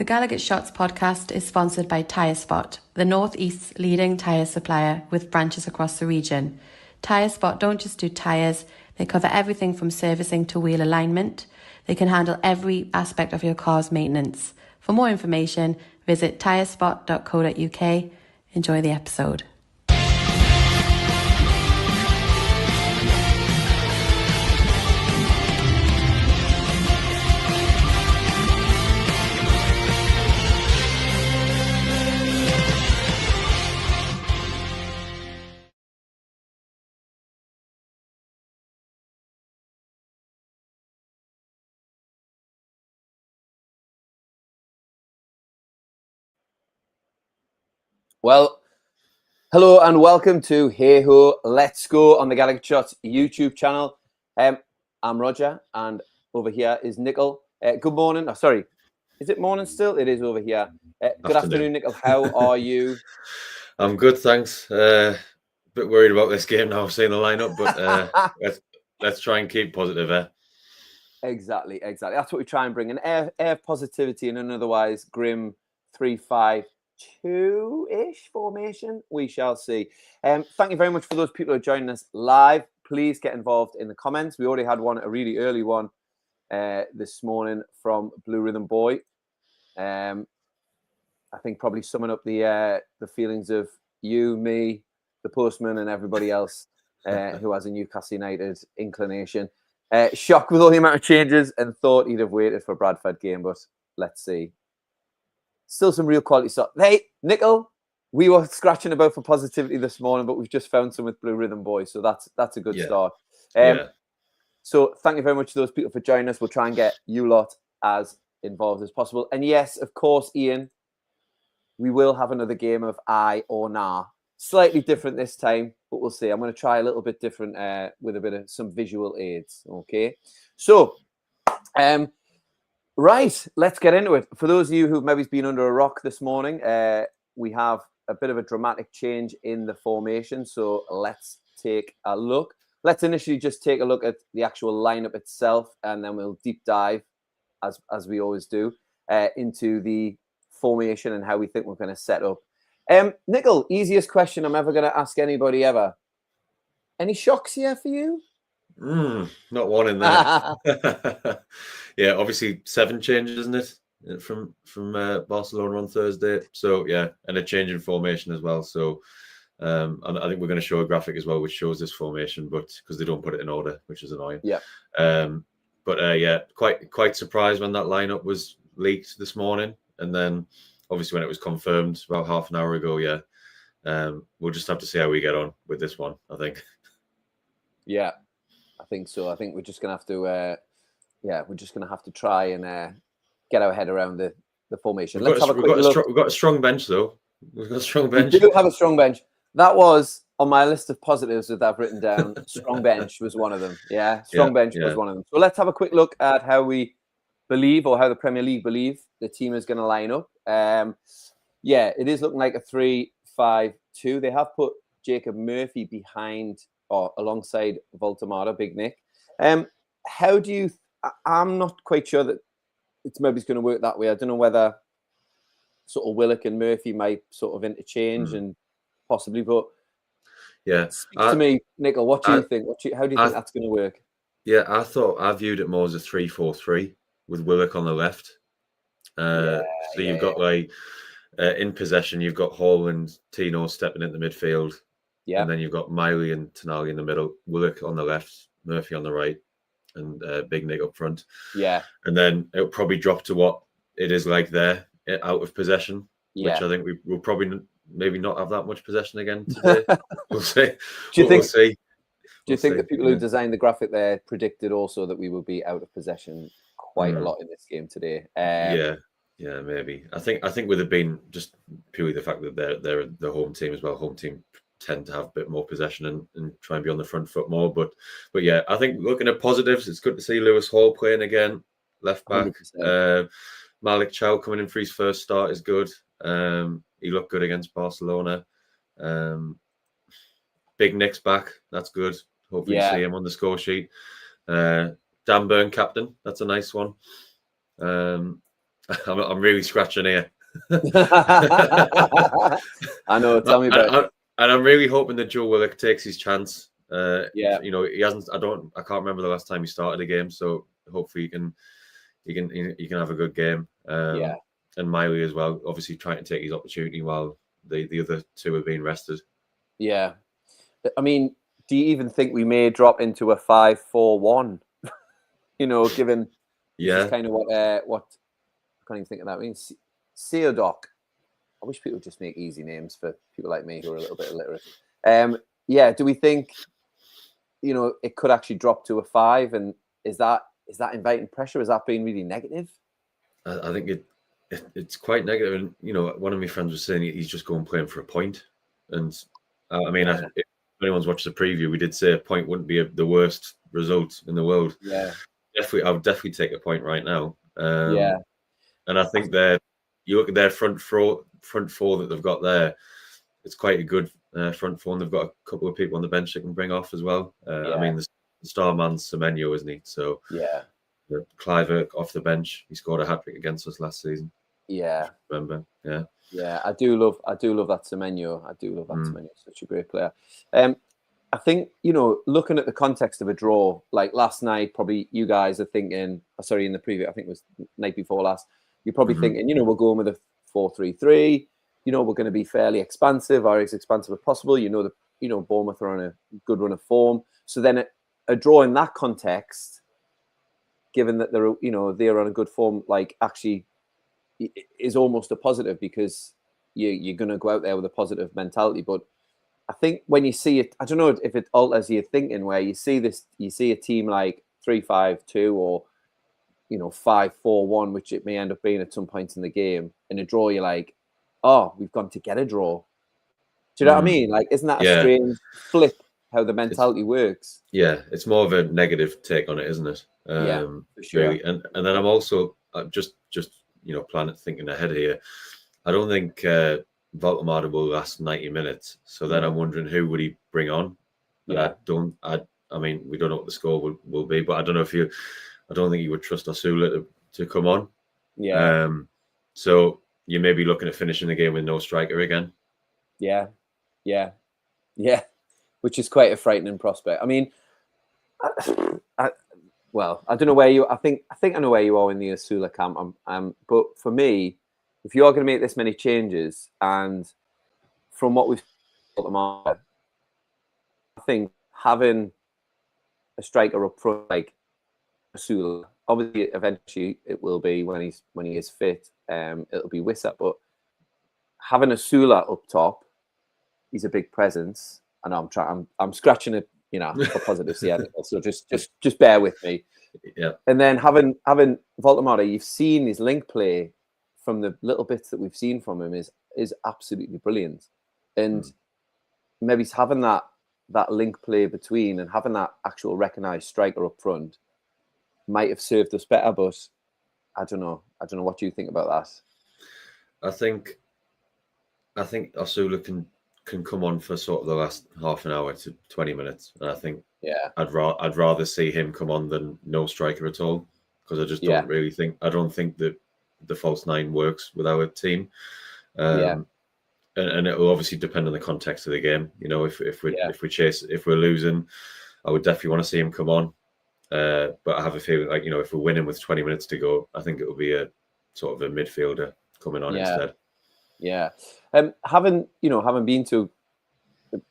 The Gallagher Shots podcast is sponsored by Tyre Spot, the North East's leading tyre supplier with branches across the region. Tyre Spot don't just do tyres, they cover everything from servicing to wheel alignment. They can handle every aspect of your car's maintenance. For more information, visit tyrespot.co.uk. Enjoy the episode. Well, hello and welcome to Hey Ho, Let's Go on the Gallagher Shots YouTube channel. I'm Roger and over here is Nichol. Good morning. Oh, sorry, is it morning still? It is over here. Good afternoon, Nichol. How are you? I'm good, thanks. Bit worried about this game now, seeing the lineup, but let's try and keep positive. Exactly. That's what we try and bring, an air of positivity in an otherwise grim 3-5-2-ish formation. We shall see. Thank you very much for those people who are joining us live. Please get involved in the comments. We already had a really early one this morning from Blue Rhythm Boy. I think probably summing up the feelings of you, me, the postman, and everybody else who has a Newcastle United inclination. Shocked with all the amount of changes and thought he'd have waited for Bradford game, but let's see. Still some real quality stuff. Hey, Nichol, we were scratching about for positivity this morning, but we've just found some with Blue Rhythm Boys, so that's a good start. So thank you very much to those people for joining us. We'll try and get you lot as involved as possible. And yes, of course, Ian, we will have another game of aye or nah. Slightly different this time, but we'll see. I'm going to try a little bit different with a bit of some visual aids. Okay, so right, let's get into it. For those of you who've maybe been under a rock this morning, we have a bit of a dramatic change in the formation. So let's take a look. Let's initially just take a look at the actual lineup itself, and then we'll deep dive, as we always do, into the formation and how we think we're going to set up. Nichol, easiest question I'm ever going to ask anybody ever. Any shocks here for you? Not one in there. Yeah, obviously 7 changes, isn't it, from Barcelona on Thursday? So yeah, and a change in formation as well. So and I think we're going to show a graphic as well, which shows this formation, but because they don't put it in order, which is annoying. Yeah. But yeah, quite surprised when that lineup was leaked this morning, and then obviously when it was confirmed about half an hour ago. Yeah, we'll just have to see how we get on with this one, I think. Yeah, I think so. I think we're just going to have to, we're just going to have to try and get our head around the formation. Let's have a quick look. We've got a strong bench, though. We've got a strong bench. We do have a strong bench. That was on my list of positives that I've written down. Strong bench was one of them. Yeah, bench was one of them. So let's have a quick look at how we believe, or how the Premier League believe, the team is going to line up. Yeah, it is looking like a 3-5-2. They have put Jacob Murphy behind or alongside Voltemada, Big Nick. How do you? I'm not quite sure that it's maybe going to work that way. I don't know whether sort of Willock and Murphy might sort of interchange and possibly, but yeah. Speak to me, Nichol. What do you think? How do you think that's going to work? Yeah, I viewed it more as a 3-4-3 with Willock on the left. So you've got like in possession, you've got Hall and Tino stepping into midfield. Yeah. And then you've got Miley and Tonali in the middle, Willock on the left, Murphy on the right, and Big Nick up front. Yeah. And then it'll probably drop to what it is like there, out of possession, which I think we'll probably maybe not have that much possession again today. We'll see. Do you think the people who designed the graphic there predicted also that we will be out of possession quite a lot in this game today? Yeah, maybe. I think with it being just purely the fact that they're the home team as well. Home team tend to have a bit more possession and try and be on the front foot more. But yeah, I think looking at positives, it's good to see Lewis Hall playing again, left back. Malik Chow coming in for his first start is good. He looked good against Barcelona. Big Nick's back. That's good. Hopefully you see him on the score sheet. Dan Burn captain. That's a nice one. I'm really scratching here. I know. Tell me about it. And I'm really hoping that Joe Willock takes his chance. Yeah. You know, he hasn't. I can't remember the last time he started a game. So hopefully he can have a good game. Yeah. And Miley as well. Obviously trying to take his opportunity while the other two are being rested. Yeah. I mean, do you even think we may drop into a 5-4-1? You know, given this is kind of what I can't even think of that. I mean, Seodoc. I wish people would just make easy names for people like me who are a little bit illiterate. Yeah, do we think, you know, it could actually drop to a 5? And is that inviting pressure? Is that being really negative? I think it's quite negative. And, you know, one of my friends was saying he's just going playing for a point. And I mean, if anyone's watched the preview, we did say a point wouldn't be the worst result in the world. Yeah. I would definitely take a point right now. Yeah. And I think you look at their front four that they've got there, it's quite a good front four, and they've got a couple of people on the bench that can bring off as well. I mean, the star man's Semenyo, isn't he? So yeah, Clive off the bench, he scored a hat-trick against us last season. Yeah, remember? Yeah, I do love that Semenyo. I do love that Semenyo. Such a great player. I think, you know, looking at the context of a draw, like last night, probably you guys are thinking, sorry, in the preview, I think it was night before last, you're probably thinking, you know, we're going with a 4-3-3. You know, we're going to be fairly expansive, or as expansive as possible. You know, Bournemouth are on a good run of form. So then a draw in that context, given that they're on a good form, like actually is almost a positive, because you're going to go out there with a positive mentality. But I think when you see it, I don't know if it alters your thinking, where you see a team like 3-5-2 or, you know, 5-4-1, which it may end up being at some point in the game. In a draw, you're like, oh, we've gone to get a draw. Do you know what I mean? Like, isn't that a strange flip how the mentality works? Yeah, it's more of a negative take on it, isn't it? Yeah, for sure. Really. And then I'm also just you know, thinking ahead here. I don't think Voltemade will last 90 minutes. So then I'm wondering, who would he bring on? Yeah. I mean, we don't know what the score will be, but I don't know I don't think you would trust Osula to come on. Yeah. So you may be looking at finishing the game with no striker again. Yeah. Which is quite a frightening prospect. I mean, I don't know where you. I think I know where you are in the Osula camp. But for me, if you are going to make this many changes, and from what we've talked about, I think having a striker up front like Osula, obviously eventually it will be when he is fit. It'll be Wissa, but having Osula up top, he's a big presence. I know I'm scratching it, you know, for positives here. So just bear with me. Yeah. And then having Voltemade, you've seen his link play from the little bits that we've seen from him is absolutely brilliant. And maybe having that link play between and having that actual recognised striker up front might have served us better. But I don't know. What do you think about that? I think Osula can come on for sort of the last half an hour to 20 minutes. And I think I'd rather see him come on than no striker at all, because I just don't really think that the false nine works with our team. And it will obviously depend on the context of the game. You know, if we're losing, I would definitely want to see him come on. But I have a feeling, like, you know, if we're winning with 20 minutes to go, I think it will be a sort of a midfielder coming on instead. Yeah. Having been to,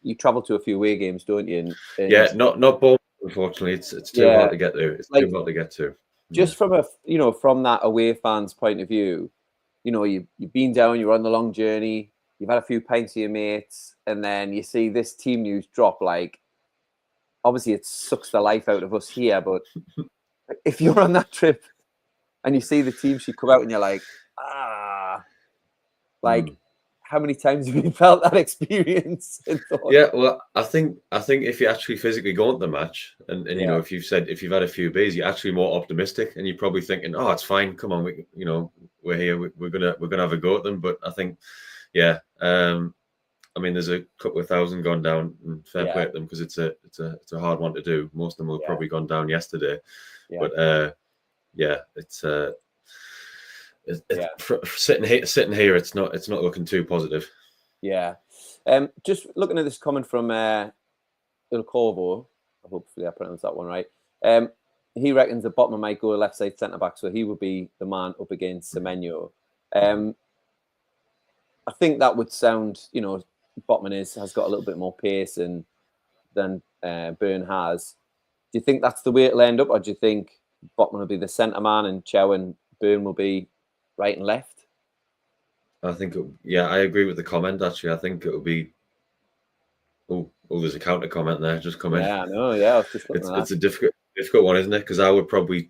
you travel to a few away games, don't you? And not Bournemouth, unfortunately. It's too hard to get there. It's too hard to get to. Just from from that away fans' point of view, you know, you've been down, you're on the long journey, you've had a few pints with your mates, and then you see this team news drop. Like, obviously it sucks the life out of us here, but if you're on that trip and you see the team sheet come out and you're like, how many times have you felt that experience? Yeah, well, I think if you actually physically go into the match, and you know, if you've had a few beers, you're actually more optimistic, and you're probably thinking, oh, it's fine, come on, we're here, we're gonna have a go at them. But I think, I mean, there's a couple of thousand gone down, and fair play at them, because it's a hard one to do. Most of them will have probably gone down yesterday, but it's Sitting here, it's not looking too positive. Yeah. Just looking at this comment from Il Corvo, hopefully I pronounced that one right. He reckons that Botman might go left side centre back, so he would be the man up against Semenyo. I think that would sound, Botman has got a little bit more pace than Byrne has. Do you think that's the way it'll end up, or do you think Botman will be the centre man and Chow and Byrne will be right and left? I think, I agree with the comment. Actually, I think it'll be. Oh, there's a counter comment there. Just come in. Yeah, I know. Yeah, I was just looking at that. It's a difficult one, isn't it? Because I would probably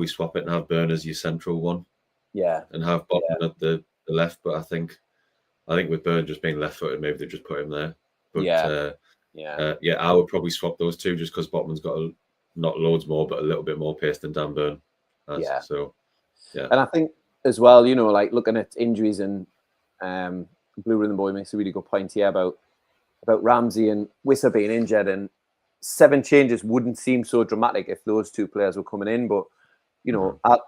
swap it and have Byrne as your central one. Yeah, and have Botman at the left. But I think with Byrne just being left-footed, maybe they just put him there. But I would probably swap those two just because Botman's got not loads more, but a little bit more pace than Dan Byrne has. Yeah. So, yeah. And I think as well, like looking at injuries and Blue Rhythm Boy makes a really good point here about Ramsey and Wissa being injured, and 7 changes wouldn't seem so dramatic if those 2 players were coming in. But,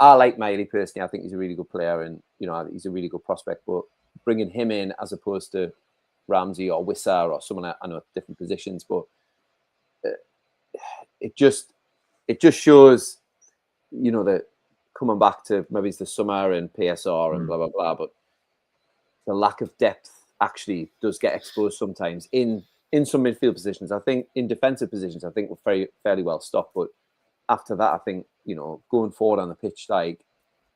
I like Miley personally. I think he's a really good player and, he's a really good prospect. But bringing him in as opposed to Ramsey or Wissa or someone, I know different positions, but it just shows, that coming back to maybe it's the summer and PSR and blah, blah, blah, but the lack of depth actually does get exposed sometimes in some midfield positions. I think in defensive positions, I think we're fairly well stocked. But after that, I think, going forward on the pitch, like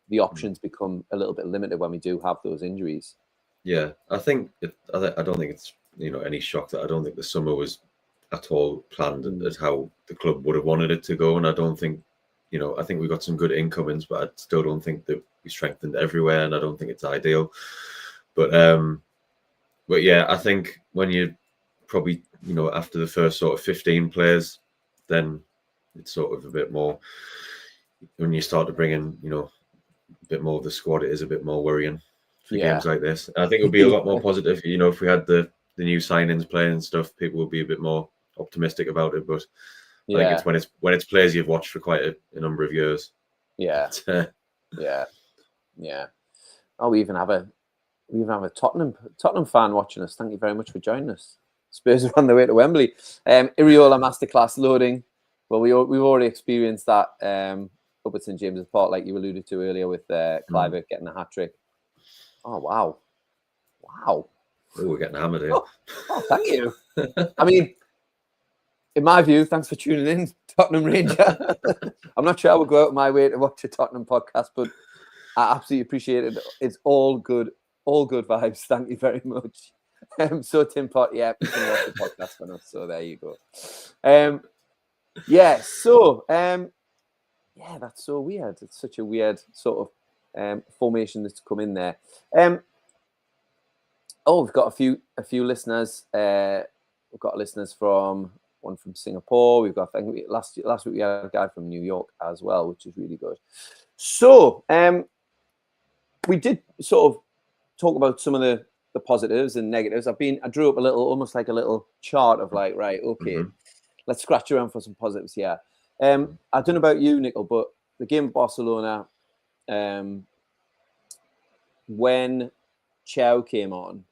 the options become a little bit limited when we do have those injuries. Yeah, I don't think it's, any shock that I don't think the summer was at all planned as how the club would have wanted it to go. And I don't think, I think we got some good incomings, but I still don't think that we strengthened everywhere. And I don't think it's ideal. But yeah, I think when you probably, after the first sort of 15 players, then it's sort of a bit more, when you start to bring in, a bit more of the squad, it is a bit more worrying for games like this. And I think it would be a lot more positive, if we had the new signings playing and stuff, people would be a bit more optimistic about it. But I think it's when it's players you've watched for quite a number of years. Yeah. Yeah. Oh, we even have a Tottenham fan watching us. Thank you very much for joining us. Spurs are on their way to Wembley. Iriola Masterclass loading. Well, we've already experienced that up at St James's Park, like you alluded to earlier with Cliver getting a hat-trick. Oh, wow. Oh, we're getting hammered here. Oh, thank you. I mean, in my view, thanks for tuning in, Tottenham Ranger. I'm not sure I would go out of my way to watch a Tottenham podcast, but I absolutely appreciate it. It's all good vibes. Thank you very much. So Tim Pot, you can watch the podcast for us. So there you go. That's so weird. It's such a weird sort of formation that's come in there. We've got a few listeners. We've got listeners from Singapore. We've got, I think last week we had a guy from New York as well, which is really good. So we did sort of talk about some of the positives and negatives. I drew up almost like a little chart of like, right, okay, let's scratch around for some positives here. I don't know about you, Nichol, but the game of Barcelona, when Chow came on,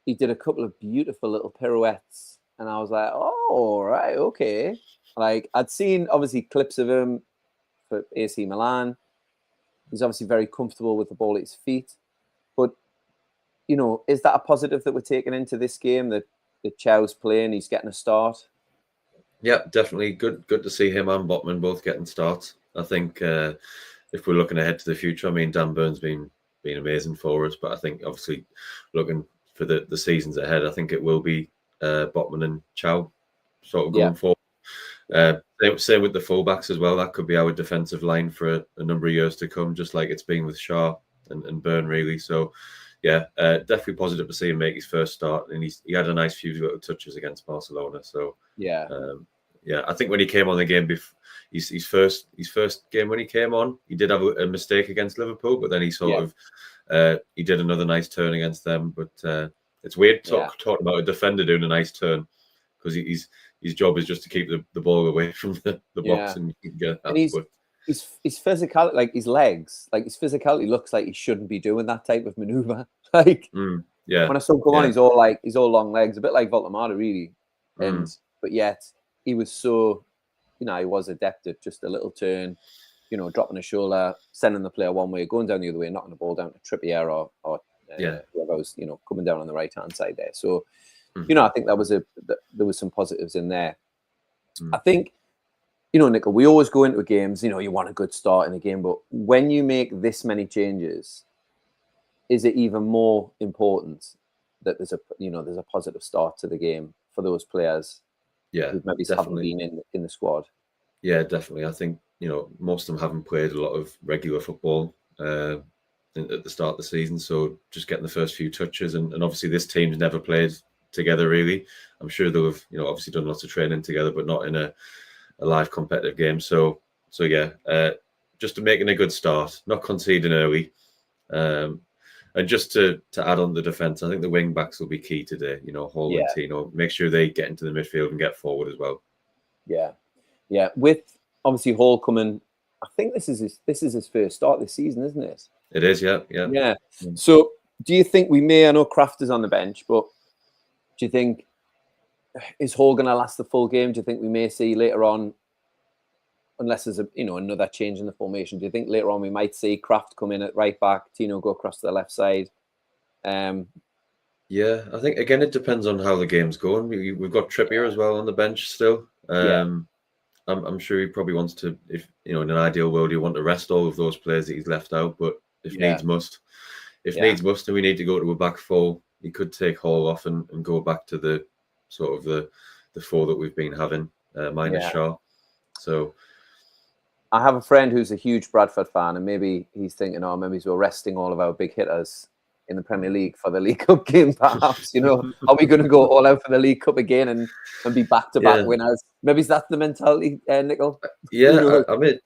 he did a couple of beautiful little pirouettes, and I was like, oh, right, okay. Like, I'd seen, obviously, clips of him for AC Milan. He's obviously very comfortable with the ball at his feet. But, is that a positive that we're taking into this game, that Chow's playing, he's getting a start? Yeah, definitely. Good to see him and Botman both getting starts. I think if we're looking ahead to the future, I mean, Dan Byrne's been amazing for us, but I think obviously looking for the seasons ahead, I think it will be Botman and Chow sort of going forward. Same with the fullbacks as well. That could be our defensive line for a number of years to come, just like it's been with Shaw and Byrne, really. So, yeah, definitely positive to see him make his first start, and he had a nice few little touches against Barcelona. So, I think when he came on the game, his first game when he came on, he did have a mistake against Liverpool, but then he he did another nice turn against them. But it's weird talking about a defender doing a nice turn, because his job is just to keep the ball away from the box and you can get that. his physicality, like his legs, like his physicality looks like he shouldn't be doing that type of maneuver. Like yeah, when I saw him come on, he's all long legs, a bit like Voltemata, really. And but yet he was so, he was adept at just a little turn, dropping a shoulder, sending the player one way, going down the other way, knocking the ball down to Trippier or whoever was, coming down on the right hand side there. So, I think there was some positives in there. I think, Nichol, we always go into games, you want a good start in a game, but when you make this many changes, is it even more important that there's a positive start to the game for those players who maybe haven't been in the squad? Yeah, definitely. I think, most of them haven't played a lot of regular football at the start of the season. So just getting the first few touches, and obviously this team's never played together really. I'm sure they'll have, obviously done lots of training together, but not in a live competitive game. So yeah, just making a good start, not conceding early. And just to add on the defence, I think the wing backs will be key today. Hall and Tino, make sure they get into the midfield and get forward as well. Yeah. With obviously Hall coming, I think this is his first start this season, isn't it? It is, yeah. So do you think we may? I know Kraft is on the bench, but do you think is Hall going to last the full game? Do you think we may see later on, unless there's another change in the formation? Do you think later on we might see Kraft come in at right back, Tino go across to the left side? Yeah, I think again it depends on how the game's going. We've got Trippier as well on the bench still. I'm sure he probably wants to, if in an ideal world, you want to rest all of those players that he's left out. But if needs must, needs must, and we need to go to a back four, he could take Hall off and go back to the sort of the four that we've been having minus Shaw. So I have a friend who's a huge Bradford fan, and maybe he's thinking, maybe we're resting all of our big hitters in the Premier League for the League Cup game, perhaps. Are we going to go all out for the League Cup again and be back-to-back winners? Maybe that's the mentality, Nichol. Yeah, I mean,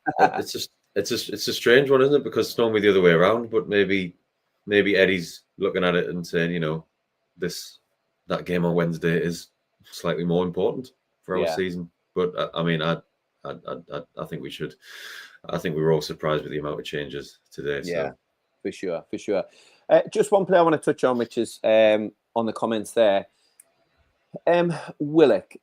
it's a strange one, isn't it? Because it's normally the other way around. But maybe Eddie's looking at it and saying, that game on Wednesday is slightly more important for our season. But I mean, I think we should. I think we were all surprised with the amount of changes today. Yeah, for sure. Just one player I want to touch on, which is on the comments there. Willock,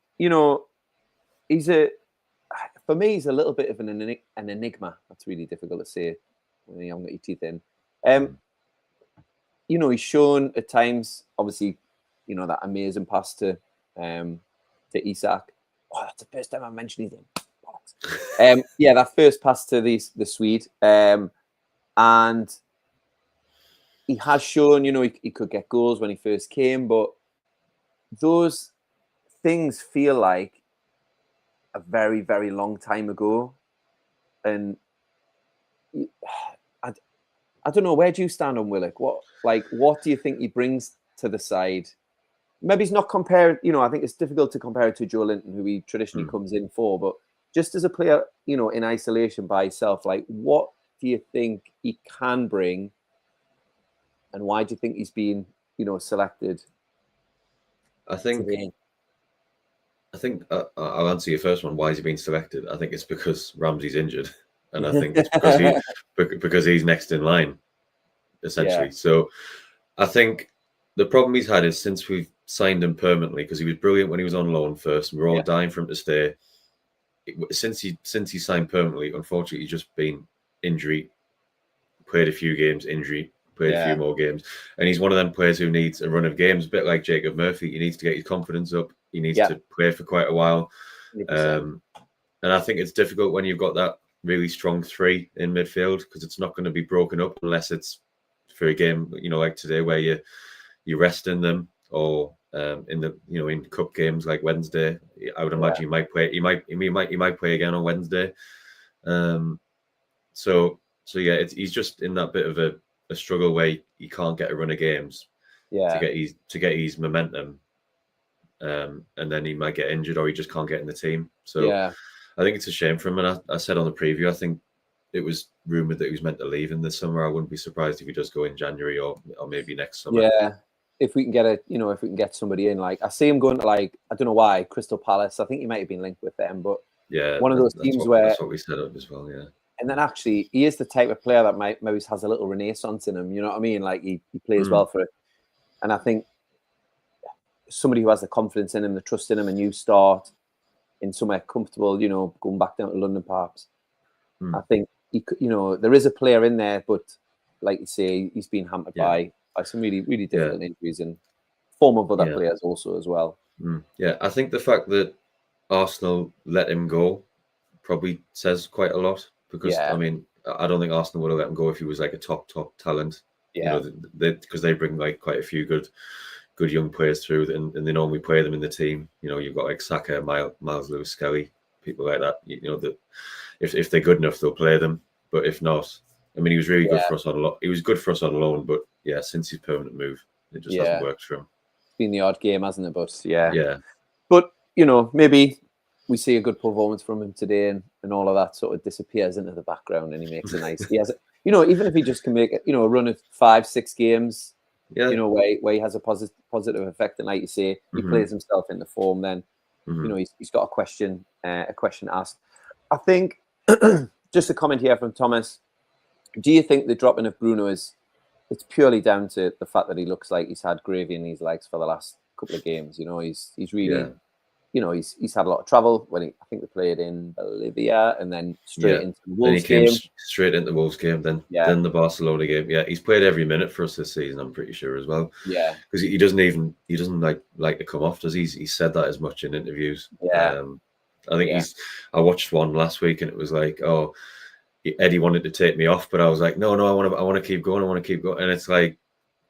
for me, he's a little bit of an enigma. That's really difficult to say when you haven't got your teeth in. He's shown at times, obviously, that amazing pass to Isak. Oh, that's the first time I mentioned his name. That first pass to the Swede. And he has shown, he could get goals when he first came, but those things feel like a very, very long time ago. And I don't know, where do you stand on Willock? What do you think he brings to the side? Maybe he's not compared, I think it's difficult to compare it to Joe Linton, who he traditionally comes in for, but just as a player, in isolation by himself, what do you think he can bring? And why do you think he's been, selected? I think I'll answer your first one. Why is he being selected? I think it's because Ramsey's injured, and I think it's because he's next in line, essentially. Yeah. So I think the problem he's had is since we've signed him permanently, because he was brilliant when he was on loan first, and we're all dying for him to stay. Since he signed permanently, unfortunately, he's just been injury, played a few games, injury. Played a few more games, and he's one of them players who needs a run of games, a bit like Jacob Murphy. He needs to get his confidence up. He needs to play for quite a while, and I think it's difficult when you've got that really strong three in midfield, because it's not going to be broken up unless it's for a game, like today, where you're resting them, or in the in cup games like Wednesday. I would imagine he might play. He might play again on Wednesday. So he's just in that bit of a struggle where he can't get a run of games to get his momentum, and then he might get injured, or he just can't get in the team. So I think it's a shame for him. And I said on the preview, I think it was rumored that he was meant to leave in the summer. I wouldn't be surprised if he does go in January or maybe next summer. Yeah, if we can get somebody in, I see him going to I don't know why, Crystal Palace. I think he might have been linked with them, but one of those teams where that's what we set up as well. And then actually, he is the type of player that maybe has a little renaissance in him. You know what I mean? Like he plays well for it. And I think somebody who has the confidence in him, the trust in him, a new start in somewhere comfortable, you know, going back down to London perhaps. I think, you know, there is a player in there, but like you say, he's been hampered by some really, really difficult injuries and form of other players also as well. Yeah, I think the fact that Arsenal let him go probably says quite a lot because, I mean, I don't think Arsenal would have let him go if he was like a top talent. You know, because they bring like quite a few good young players through, and they normally play them in the team. You know, you've got like Saka, Miles Lewis, Skelly, people like that. You know, that if they're good enough, they'll play them. But if not, I mean, he was really good for us on loan. He was good for us on loan, but yeah, since his permanent move, it just hasn't worked for him. It's been the odd game, hasn't it? But but you know, maybe we see a good performance from him today, and all of that sort of disappears into the background, and he makes a nice. He has, you know, even if he just can make it, you know, a run of 5-6 games, you know, where he has a positive effect, and like you say, he plays himself into form. Then, you know, he's got a question asked. I think just a comment here from Thomas. Do you think the dropping of Bruno it's purely down to the fact that he looks like he's had gravy in his legs for the last couple of games? You know, he's really, you know, he's had a lot of travel. I think they played in Bolivia and then straight into the Wolves game. Straight into the Wolves game, then the Barcelona game. Yeah, he's played every minute for us this season, I'm pretty sure as well. Yeah, because he doesn't like to come off, does he? He said that as much in interviews. Yeah, I think I watched one last week and it was like, oh, Eddie wanted to take me off, but I was like, no, I want to keep going. I want to keep going. And it's like,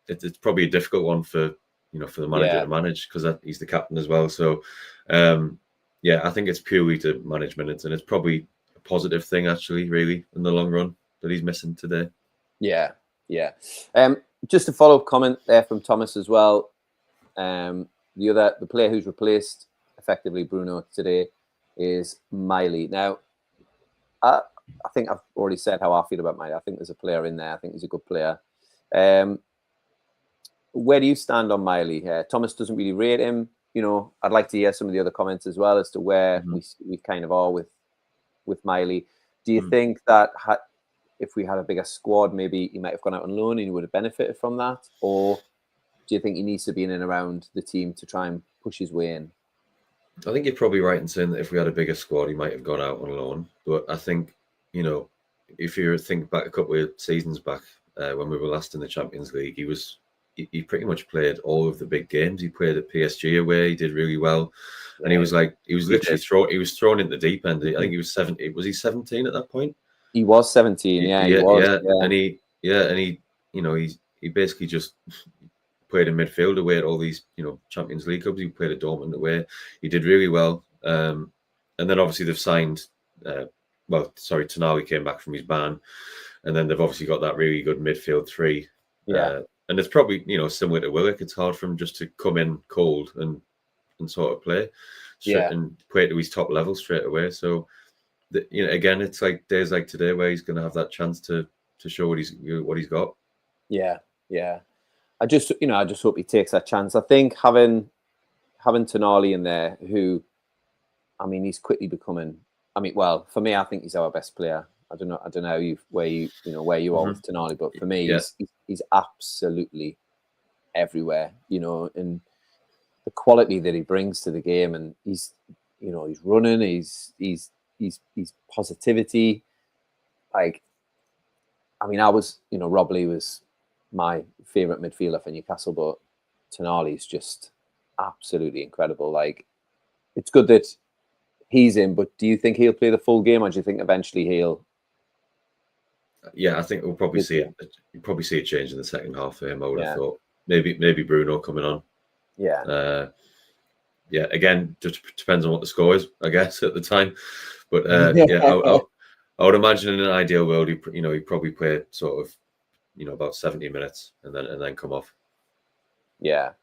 it's probably a difficult one for the manager to manage because he's the captain as well. So, I think it's purely to manage minutes, and it's probably a positive thing actually, really, in the long run that he's missing today. Yeah. Just a follow-up comment there from Thomas as well. The player who's replaced effectively Bruno today is Miley. Now, I think I've already said how I feel about Miley. I think there's a player in there. I think he's a good player. Where do you stand on Miley? Thomas doesn't really rate him. You know, I'd like to hear some of the other comments as well as to where we kind of are with Miley. Do you think that if we had a bigger squad, maybe he might have gone out on loan and he would have benefited from that? Or do you think he needs to be in and around the team to try and push his way in? I think you're probably right in saying that if we had a bigger squad, he might have gone out on loan. But I think, you know, if you think back a couple of seasons back when we were last in the Champions League, he pretty much played all of the big games. He played at PSG away. He did really well. And he was literally thrown in the deep end. I think he was 17. Was he 17 at that point? He was 17. He was. And he, you know, he basically just played in midfield away at all these, you know, Champions League clubs. He played at Dortmund away. He did really well. And then obviously they've signed, Tonali came back from his ban. And then they've obviously got that really good midfield three. Yeah. And it's probably, you know, similar to Willock. It's hard for him just to come in cold and sort of play and play to his top level straight away. So, you know, again, it's like days like today where he's going to have that chance to show what he's got. Yeah. I just hope he takes that chance. I think having Tonali in there, who, I mean, he's quickly becoming. I mean, well, for me, I think he's our best player. I don't know where you are with Tonali, but for me, he's absolutely everywhere. You know, and the quality that he brings to the game, and he's running, he's positivity. Like, I mean, Rob Lee was my favourite midfielder for Newcastle, but Tonali is just absolutely incredible. Like, it's good that he's in, but do you think he'll play the full game, or do you think eventually he'll? Yeah, I think we'll probably see it. You'll probably see a change in the second half for him. I would have thought maybe Bruno coming on. Yeah. Again, just depends on what the score is, I guess, at the time. But I would imagine in an ideal world, he'd probably play sort of, you know, about 70 minutes and then come off. Yeah.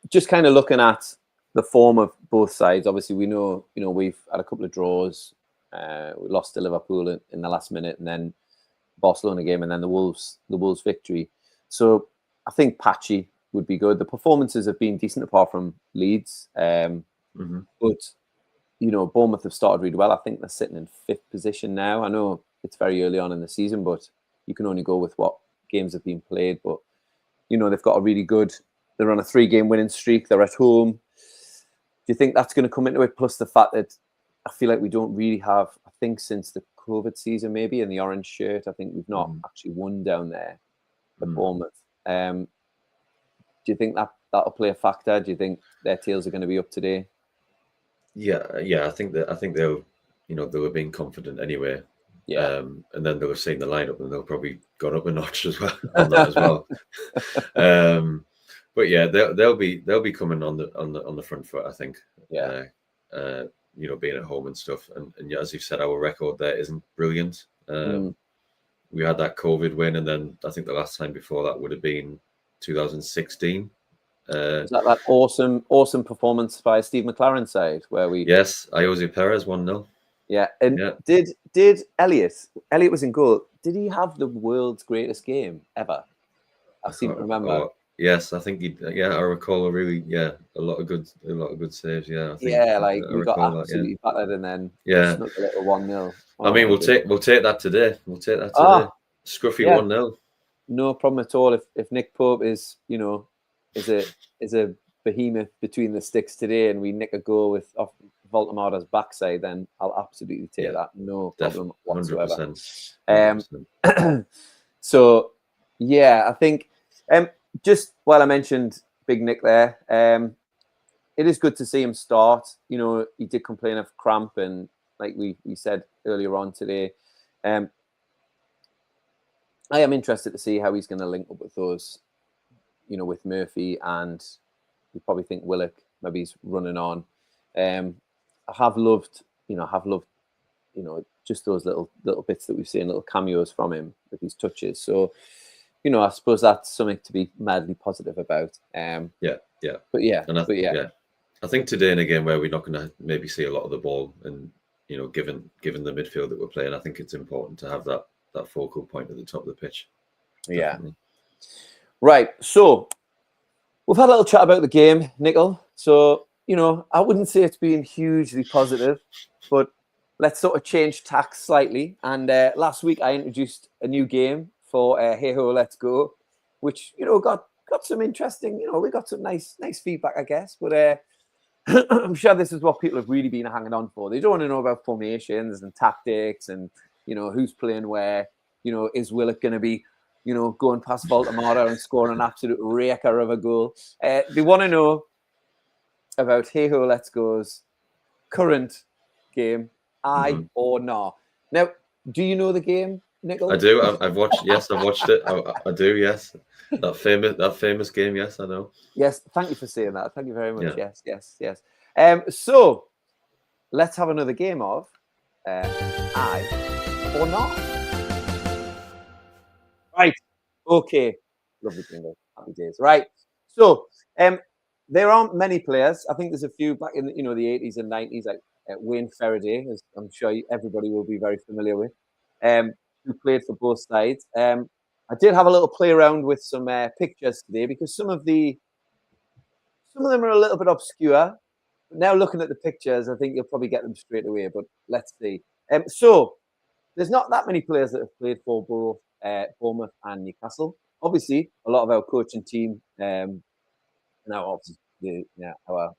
Just kind of looking at the form of both sides. Obviously, we know, we've had a couple of draws. We lost to Liverpool in the last minute, and then Barcelona game, and then the Wolves victory. So I think patchy would be good. The performances have been decent apart from Leeds. But, Bournemouth have started really well. I think they're sitting in 5th position now. I know it's very early on in the season, but you can only go with what games have been played. But they've got a really good. They're on a 3-game winning streak. They're at home. Do you think that's going to come into it? Plus the fact that I feel like we don't really have. I think since the COVID season, maybe in the orange shirt, I think we've not actually won down there at Bournemouth. Do you think that'll play a factor? Do you think their tails are going to be up today? Yeah. I think they'll have been confident anyway. Yeah. And then they'll have seen the lineup and they'll probably gone up a notch as well on that as well. But yeah, they'll be coming on the front foot, I think. Yeah. Being at home and stuff, and as you've said, our record there isn't brilliant. We had that COVID win, and then I think the last time before that would have been 2016. Was that awesome performance by Steve McLaren's side where we? Yes, Jose Perez 1-0. Yeah, and did Elliot was in goal? Did he have the world's greatest game ever? I seem to remember. Yes, I think I recall a lot of good saves. Yeah, I think, we got absolutely battered, and then snuck a little 1-0. I mean, we'll take that today. Scruffy 1-0. No problem at all. If Nick Pope is is a behemoth between the sticks today, and we nick a goal off Voltemada's backside, then I'll absolutely take that. No problem whatsoever. 100%. So I think. Just while I mentioned Big Nick there, it is good to see him start. He did complain of cramp, and like we said earlier on today, I am interested to see how he's going to link up with those, with Murphy, and we probably think Willock maybe he's running on. I have loved just those little bits that we've seen, little cameos from him with his touches. So. I suppose that's something to be madly positive about. I think today in a game where we're not going to maybe see a lot of the ball, and given the midfield that we're playing, I think it's important to have that focal point at the top of the pitch. Definitely. Yeah. Right. So we've had a little chat about the game, Nichol. So I wouldn't say it's been hugely positive, but let's sort of change tack slightly. And last week I introduced a new game for Hey Ho, Let's Go, which got some interesting. We got some nice feedback, I guess. But I'm sure this is what people have really been hanging on for. They don't want to know about formations and tactics and who's playing where. Is Willock going to be going past Voltemada and scoring an absolute raker of a goal? They want to know about Hey Ho, Let's Go's current game, aye or nah. Now, do you know the game, Nichol? I do. I've watched. Yes, I've watched it. I do. Yes, that famous game. Yes, I know. Yes, thank you for saying that. Thank you very much. Yeah. Yes. So let's have another game of aye or not. Right. Okay. Lovely jingle. Happy days. Right. So there aren't many players. I think there's a few back in the 80s and 90s, like Wayne Faraday, as I'm sure everybody will be very familiar with. Who played for both sides. I did have a little play around with some pictures today because some of them are a little bit obscure. But now looking at the pictures, I think you'll probably get them straight away. But let's see. So there's not that many players that have played for both Bournemouth and Newcastle. Obviously, a lot of our coaching team now, obviously, our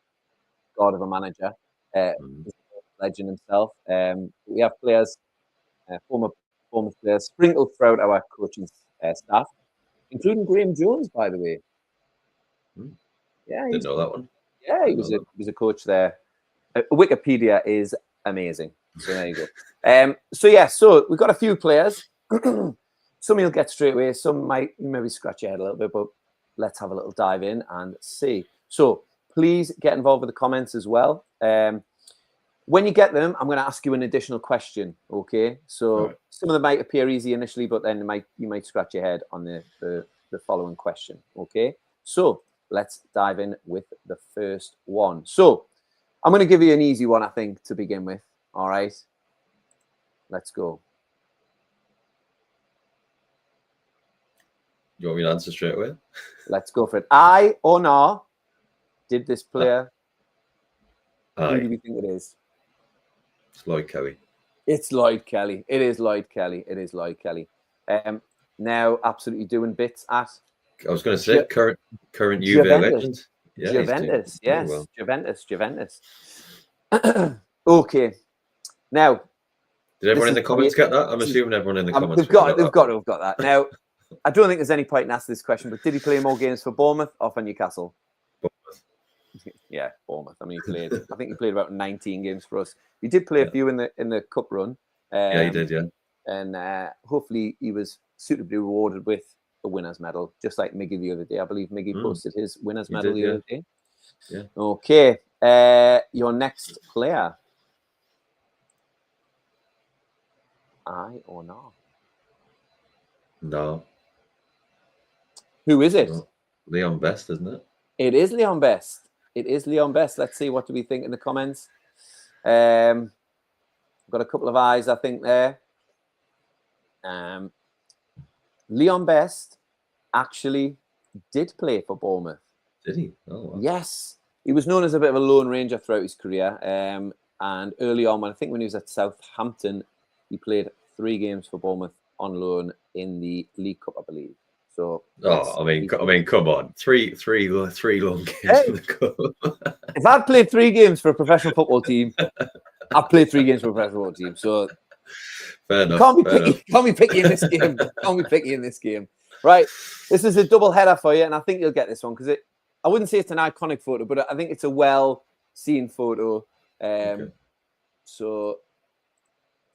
god of a manager, legend himself. We have players, former players sprinkled throughout our coaching staff, including Graham Jones, by the way. Yeah, didn't know that one. Yeah, he was a coach there. Wikipedia is amazing. So there you go. So we've got a few players. Some you'll get straight away. Some might maybe scratch your head a little bit, but let's have a little dive in and see. So please get involved with the comments as well. When you get them, I'm going to ask you an additional question. Okay, so some of them might appear easy initially, but then you might scratch your head on the following question. Okay, so let's dive in with the first one. So I'm going to give you an easy one, I think, to begin with. All right, let's go. You want me to answer straight away? Let's go for it. Aye or no? Did this player? Who do we think it is? It's Lloyd Kelly. It's Lloyd Kelly. It is Lloyd Kelly. It is Lloyd Kelly. Now absolutely doing bits at. I was going to say current Juve legend. Yeah, Juventus. Yes, well. Juventus. Okay. Now, did everyone in the comments get that? I'm assuming everyone in the comments. They've got to have got that. Now, I don't think there's any point in asking this question, but did he play more games for Bournemouth or for Newcastle? Bournemouth. Yeah, Bournemouth. I mean, I think he played about 19 games for us. He did play a few in the cup run. Yeah, he did. Yeah, and hopefully he was suitably rewarded with a winner's medal, just like Miggy the other day. I believe Miggy posted his winner's medal the other day. Yeah. Okay. Your next player. Aye or no? No. Who is it? No. Leon Best, isn't it? It is Leon Best. It is Leon Best. Let's see, what do we think in the comments? Got a couple of eyes, I think, there. Leon Best actually did play for Bournemouth. Did he? Oh, wow. Yes. He was known as a bit of a lone ranger throughout his career. And early on, I think when he was at Southampton, he played 3 games for Bournemouth on loan in the League Cup, I believe. So, I mean, come on, three long games in the cup. If I'd played 3 games for a professional football team, I've played 3 games for a professional football team. So, fair enough. Can't be picky in this game. Can't be picky in this game. Right, this is a double header for you, and I think you'll get this one because I wouldn't say it's an iconic photo, but I think it's a well-seen photo. Okay. So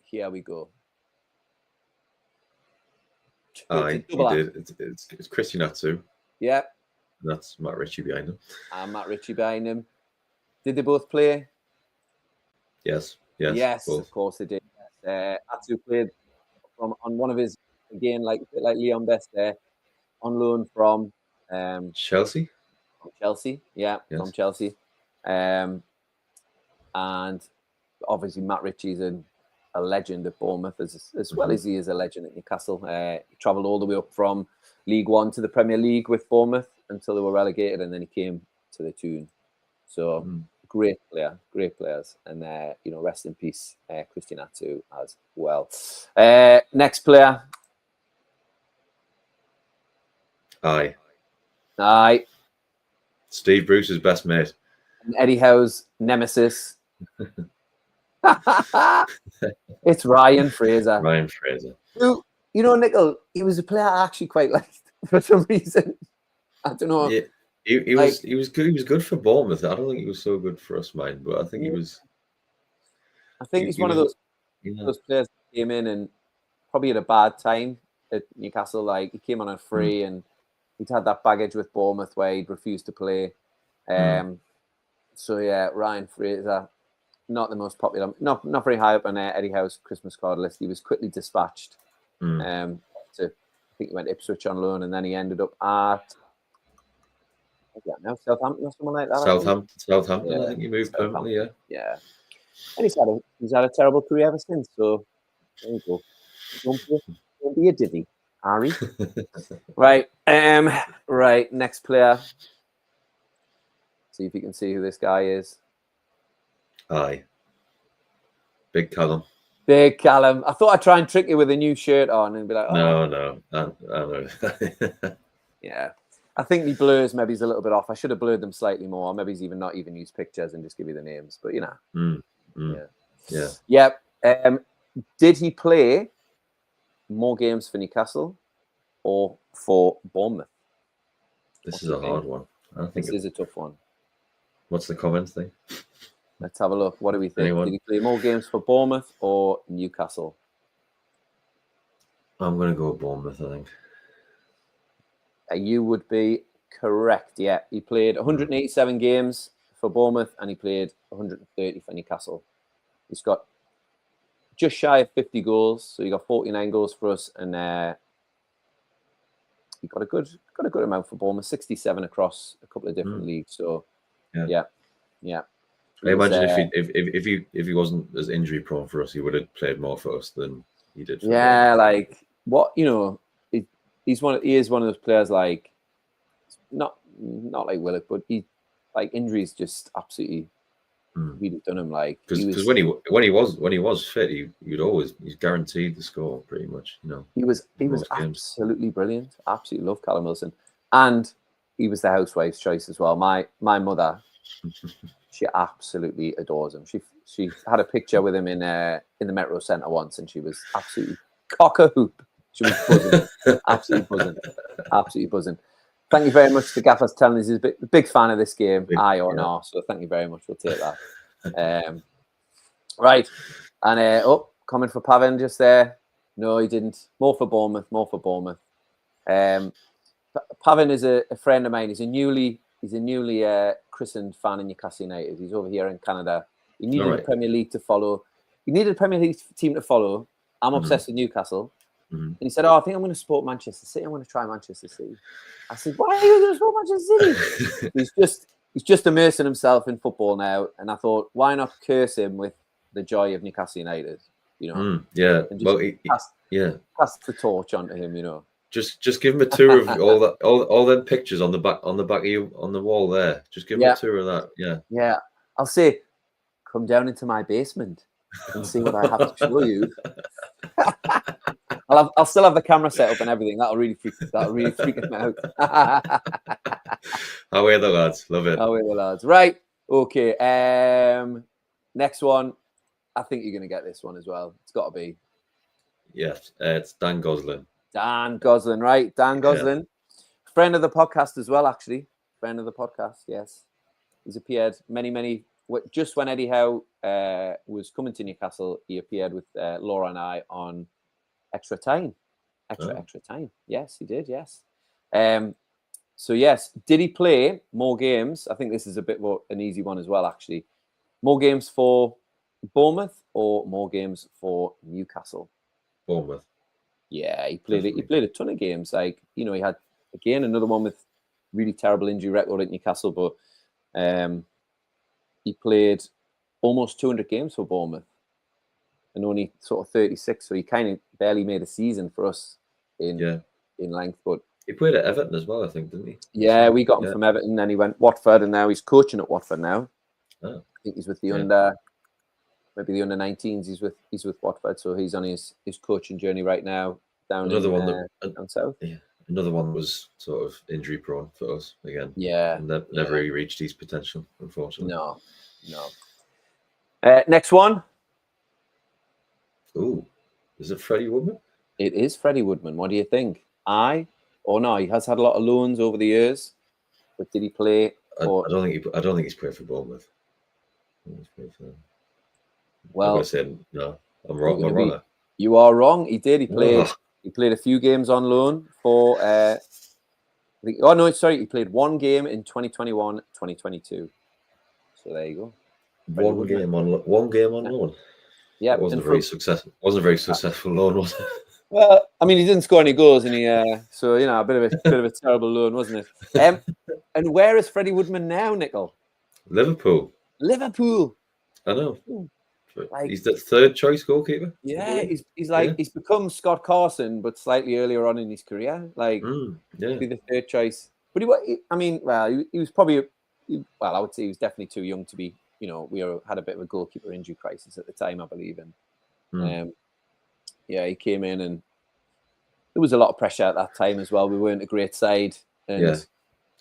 here we go. He did. It's Christian Atsu. Yeah. That's Matt Ritchie behind him. And Matt Ritchie behind him. Did they both play? Yes, Yes, both. Of course they did. Atsu played on one of his, again, like Leon Best there, on loan from Chelsea. From Chelsea, yes. From Chelsea. And obviously Matt Ritchie's a legend at Bournemouth as well as he is a legend at Newcastle. He travelled all the way up from League One to the Premier League with Bournemouth until they were relegated, and then he came to the Toon. So great players, and rest in peace, Christian Atsu as well. Next player. Aye. Steve Bruce's best mate. And Eddie Howe's nemesis. It's Ryan Fraser. Who, Nichol, he was a player I actually quite liked for some reason. I don't know. Yeah, he was good. He was good for Bournemouth. I don't think he was so good for us, mine, but I think he was. I think he's one of those players that came in and probably at a bad time at Newcastle. Like, he came on a free and he'd had that baggage with Bournemouth where he'd refused to play. So yeah, Ryan Fraser, not the most popular, not very high up on Eddie Howe's Christmas card list. He was quickly dispatched. I think he went Ipswich on loan, and then he ended up at Southampton or something like that. Southampton. Yeah, I think he moved permanently. Yeah. And he's had a terrible career ever since. So there you go. Don't be a divvy, Harry. Right. Right. Next player. See if you can see who this guy is. Aye. Big Callum. I thought I'd try and trick you with a new shirt on and be like, no. I know. Yeah. I think the blurs maybe is a little bit off. I should have blurred them slightly more. Maybe he's not even used pictures and just give you the names. But Yeah. Did he play more games for Newcastle or for Bournemouth? This is a hard one. This is a tough one. What's the comments thing? Let's have a look. What do we think? Anyone? Did he play more games for Bournemouth or Newcastle? I'm going to go Bournemouth, I think. You would be correct. Yeah, he played 187 games for Bournemouth and he played 130 for Newcastle. He's got just shy of 50 goals, so he got 49 goals for us, and he got a good amount for Bournemouth, 67 across a couple of different leagues. So yeah. I imagine if he wasn't as injury prone for us, he would have played more for us than he did. For like what he is one of those players, like not like Willock, but he, like, injuries just absolutely we'd have done him like because when he was fit, he's guaranteed the score pretty much. He was absolutely brilliant. Absolutely love Callum Wilson, and he was the housewife's choice as well. My mother, she absolutely adores him. She had a picture with him in the Metro Centre once, and she was absolutely cock a hoop. She was buzzing, absolutely buzzing. Thank you very much to Gaffer's telling us he's a big fan of this game, aye or no. So thank you very much. We'll take that. Right, and comment for Pavin just there. No, he didn't. More for Bournemouth. Pavin is a friend of mine. He's a newly christened fan in Newcastle United. He's over here in Canada. He needed a Premier League to follow. He needed a Premier League team to follow. I'm obsessed with Newcastle. And he said, I think I'm going to support Manchester City. I'm going to try Manchester City. I said, why are you going to support Manchester City? He's just immersing himself in football now. And I thought, why not curse him with the joy of Newcastle United? And pass the torch on to him, Just give him a tour of all them pictures on the back of you on the wall there. Just give him a tour of that. Yeah. I'll say, come down into my basement and see what I have to show you. I'll still have the camera set up and everything. That'll really freak him out. Away the lads, love it. Away the lads. Right. Okay. Next one. I think you're going to get this one as well. It's got to be. Yes, it's Dan Gosling. Dan Gosling, right? Dan Gosling, friend of the podcast as well. Actually, friend of the podcast. Yes, he's appeared many. Just when Eddie Howe was coming to Newcastle, he appeared with Laura and I on Extra Time. Extra Time. Yes, he did. Yes. So yes, did he play more games? I think this is a bit more an easy one as well. Actually, more games for Bournemouth or more games for Newcastle? Bournemouth. Yeah, he played a ton of games. Like, he had again another one with really terrible injury record at Newcastle, but he played almost 200 games for Bournemouth and only sort of 36. So he kind of barely made a season for us in length. But he played at Everton as well, I think, didn't he? Yeah, we got him from Everton. Then he went Watford, and now he's coaching at Watford now. Oh. I think he's with the maybe the under-19s. He's with Watford, so he's on his coaching journey right now down south. Yeah, another one was sort of injury prone for us again. Yeah, and never really reached his potential, unfortunately. No. Next one. Ooh, is it Freddie Woodman? It is Freddie Woodman. What do you think? Aye or no? He has had a lot of loans over the years, but did he play? I don't think he's played for Bournemouth. Well, I'm going to say no. I'm wrong. I'm wrong. You are wrong. He did. He played. He played a few games on loan for. He played one game in 2021, 2022. So there you go. One game on loan. Yeah, it wasn't very successful. Wasn't a very successful loan, was it? Well, I mean, he didn't score any goals, and so a bit of a terrible loan, wasn't it? And where is Freddie Woodman now, Nichol? Liverpool. I know. He's the third choice goalkeeper. Yeah, he's become Scott Carson, but slightly earlier on in his career. Be the third choice. But he was probably. I would say he was definitely too young to be. We had a bit of a goalkeeper injury crisis at the time, I believe, and he came in, and there was a lot of pressure at that time as well. We weren't a great side. And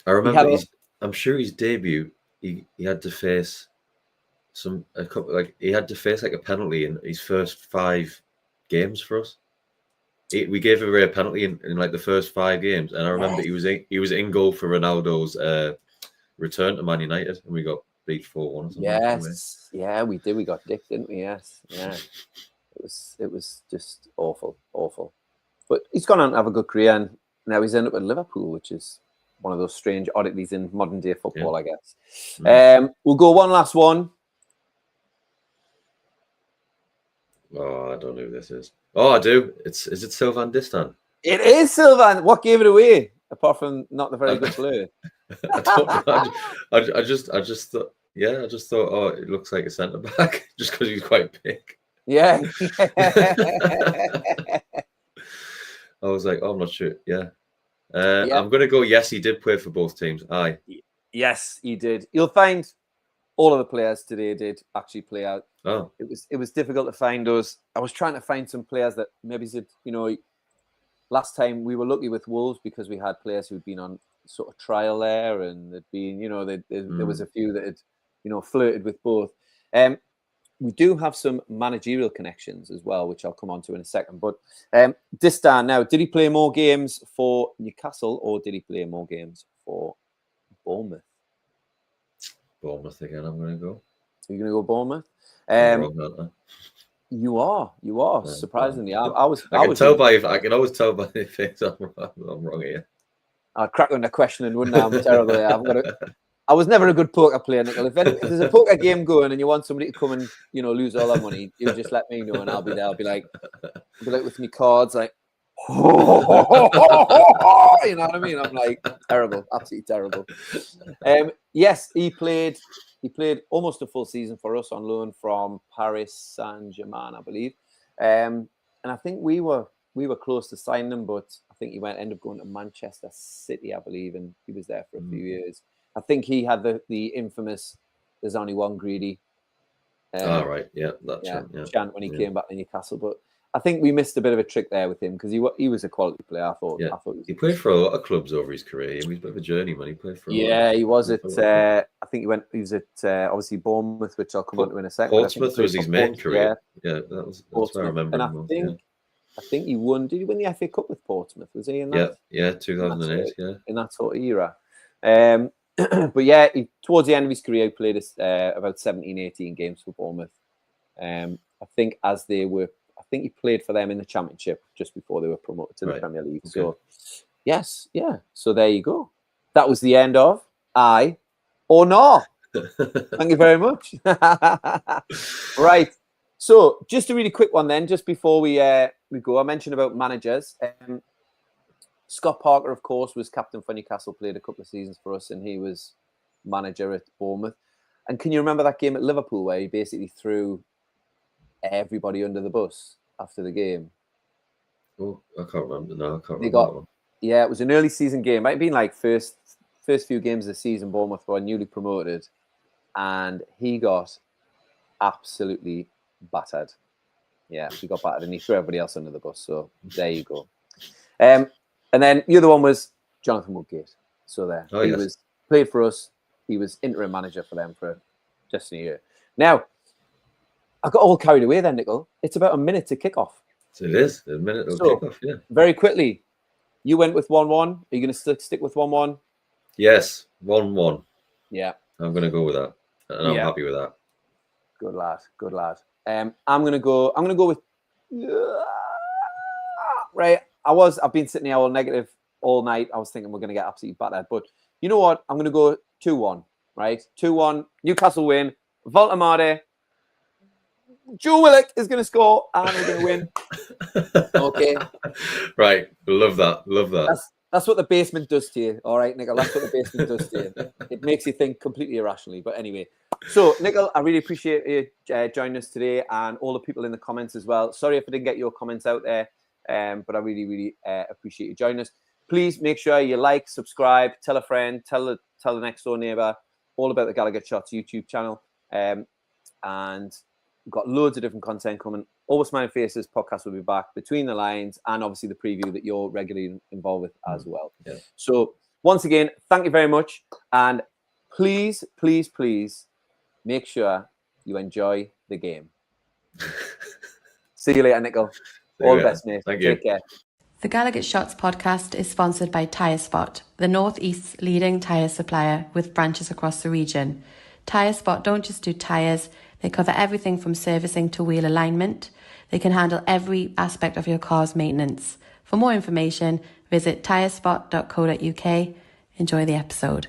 I remember. I'm sure his debut, he had to face. He had to face a penalty in his first 5 games for us. We gave away a penalty in the first 5 games, and I remember he was in goal for Ronaldo's return to Man United, and we got beat 4-1. Yes, we did. We got dicked, didn't we? Yes, yeah. It was just awful. But he's gone on to have a good career, and now he's ended up at Liverpool, which is one of those strange oddities in modern day football, I guess. We'll go one last one. Oh, I don't know who this is. Oh, I do. Is it Sylvain Distin? It is Sylvain. What gave it away? Apart from not the very good player. I just thought. Yeah, I just thought. Oh, it looks like a centre back just because he's quite big. Yeah. I was like, oh, I'm not sure. Yeah. I'm going to go. Yes, he did play for both teams. Aye. Yes, he did. You'll find all of the players today did actually play out. Oh, It was difficult to find those. I was trying to find some players that maybe said, last time we were lucky with Wolves because we had players who'd been on sort of trial there, and there'd been, there was a few that had, flirted with both. We do have some managerial connections as well, which I'll come on to in a second. But Distan, now, did he play more games for Newcastle or did he play more games for Bournemouth? Bournemouth again, I'm going to go. Are you going to go Bournemouth? I'm wrong, aren't I? You are. Yeah, Surprisingly, I I can always tell by the things I'm wrong here. I'd crack on the questioning, wouldn't I? I'm terrible here. I was never a good poker player, Nichol. If there's a poker game going and you want somebody to come and lose all that money, you just let me know and I'll be there. I'll be like with me cards, like, you know what I mean? I'm like terrible, absolutely terrible. Yes, he played almost a full season for us on loan from Paris Saint-Germain, I believe. And I think we were close to signing him, but I think he ended up going to Manchester City, I believe, and he was there for a few years. I think he had the infamous "there's only one greedy." Right, yeah, that's right. Yeah. Chant when he came back to Newcastle, but I think we missed a bit of a trick there with him because he was a quality player. I thought he played for a lot of clubs over his career. He was a bit of a journeyman. He played for he was at. I think he was at obviously Bournemouth, which I'll come on to in a second. Portsmouth was his main career. Yeah, that's what I remember. And I think he won. Did he win the FA Cup with Portsmouth? Was he in that? Yeah, 2008. In that sort of era. But yeah, towards the end of his career, he played about 17, 18 games for Bournemouth. I think he played for them in the Championship just before they were promoted to the Premier League. Okay. So, yes, yeah. So there you go. That was the end of I or No. Thank you very much. Right. So just a really quick one then, just before we go. I mentioned about managers. Scott Parker, of course, was captain for Newcastle, played a couple of seasons for us, and he was manager at Bournemouth. And can you remember that game at Liverpool where he basically threw everybody under the bus after the game? Oh, I can't remember. No, I can't remember that one. Yeah, it was an early season game. It might have been like first few games of the season. Bournemouth were newly promoted, and he got absolutely battered. Yeah, he got battered, and he threw everybody else under the bus. So there you go. And then the other one was Jonathan Woodgate. So there, he was played for us. He was interim manager for them for just a year. Now, I got all carried away then, Nichol. It's about a minute to kick off. It is a minute to kick off. Yeah. Very quickly, you went with 1-1. Are you going to stick with 1-1? Yes, 1-1. Yeah, I'm going to go with that, and I'm happy with that. Good lad. Good lad. I'm going to go with right. I've been sitting here all negative all night. I was thinking we're going to get absolutely battered. But you know what? I'm going to go 2-1, right? 2-1. Newcastle win. Voltemade. Joe Willock is going to score and we're going to win. Okay. Right. Love that. That's what the basement does to you. All right, Nichol. That's what the basement does to you. It makes you think completely irrationally. But anyway. So, Nichol, I really appreciate you joining us today and all the people in the comments as well. Sorry if I didn't get your comments out there. But I really, really appreciate you joining us. Please make sure you like, subscribe, tell a friend, tell the next door neighbour all about the Gallagher Shots YouTube channel. And we've got loads of different content coming. Always Smiling Faces podcast will be back, Between the Lines, and obviously the preview that you're regularly involved with as well. Yeah. So once again, thank you very much. And please, please, please make sure you enjoy the game. See you later, Nichol. All the best, mate. Thank you. Take care. The Gallagher Shots podcast is sponsored by Tyre Spot, the North East's leading tyre supplier with branches across the region. Tyre Spot don't just do tyres, they cover everything from servicing to wheel alignment. They can handle every aspect of your car's maintenance. For more information, visit tyrespot.co.uk. Enjoy the episode.